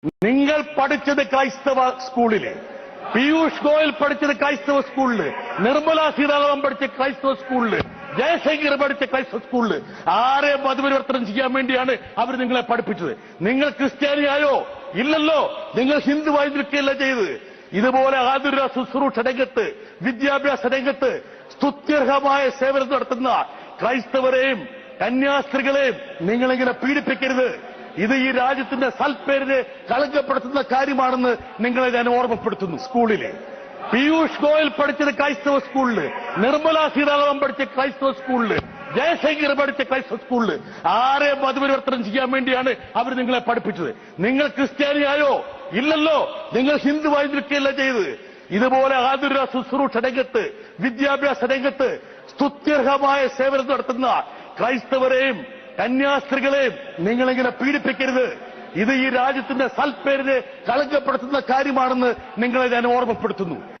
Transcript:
നിങ്ങൾ പഠിച്ചത് ക്രൈസ്തവ സ്കൂളില്, പീയൂഷ് ഗോയൽ പഠിച്ചത് ക്രൈസ്തവ സ്കൂളില്, നിർമ്മല സീതാരാമൻ പഠിച്ച ക്രൈസ്തവ സ്കൂളില്, ജയശങ്കർ പഠിച്ച ക്രൈസ്തവ സ്കൂളില് ആരെ മതപരിവർത്തനം ചെയ്യാൻ വേണ്ടിയാണ് അവർ നിങ്ങളെ പഠിപ്പിച്ചത്? നിങ്ങൾ ക്രിസ്ത്യാനിയായോ? ഇല്ലല്ലോ. നിങ്ങൾ ഹിന്ദുവായി നിൽക്കുകയല്ല ചെയ്തത്. ഇതുപോലെ ആതുര ശുശ്രൂഷ രംഗത്ത്, വിദ്യാഭ്യാസ രംഗത്ത് സ്തുത്യർഹമായ സേവനം നടത്തുന്ന ക്രൈസ്തവരെയും കന്യാസ്ത്രീകളെയും നിങ്ങളിങ്ങനെ പീഡിപ്പിക്കരുത്. ഇത് ഈ രാജ്യത്തിന്റെ സൽപ്പേരിനെ കളങ്കപ്പെടുത്തുന്ന കാര്യമാണെന്ന് നിങ്ങളെ ഞാൻ ഓർമ്മപ്പെടുത്തുന്നു. സ്കൂളിലെ പീയൂഷ് ഗോയൽ പഠിച്ചത് ക്രൈസ്തവ സ്കൂളില്, നിർമ്മല സീതാരാമൻ പഠിച്ച ക്രൈസ്തവ സ്കൂളില്, ജയശങ്കർ പഠിച്ച ക്രൈസ്തവ സ്കൂളില് ആരെ മതപരിവർത്തനം ചെയ്യാൻ വേണ്ടിയാണ് അവർ നിങ്ങളെ പഠിപ്പിച്ചത്? നിങ്ങൾ ക്രിസ്ത്യാനിയായോ? ഇല്ലല്ലോ. നിങ്ങൾ ഹിന്ദുവായി നിൽക്കുകയല്ല ചെയ്തത്. ഇതുപോലെ ആതുര ശുശ്രൂഷ രംഗത്ത്, വിദ്യാഭ്യാസ രംഗത്ത് സ്തുത്യർഹമായ സേവനം നടത്തുന്ന ക്രൈസ്തവരെയും കന്യാസ്ത്രീകളെയും നിങ്ങളിങ്ങനെ പീഡിപ്പിക്കരുത്. ഇത് ഈ രാജ്യത്തിന്റെ സൽപ്പേരിനെ കളങ്കപ്പെടുത്തുന്ന കാര്യമാണെന്ന് നിങ്ങളെ ഞാൻ ഓർമ്മപ്പെടുത്തുന്നു.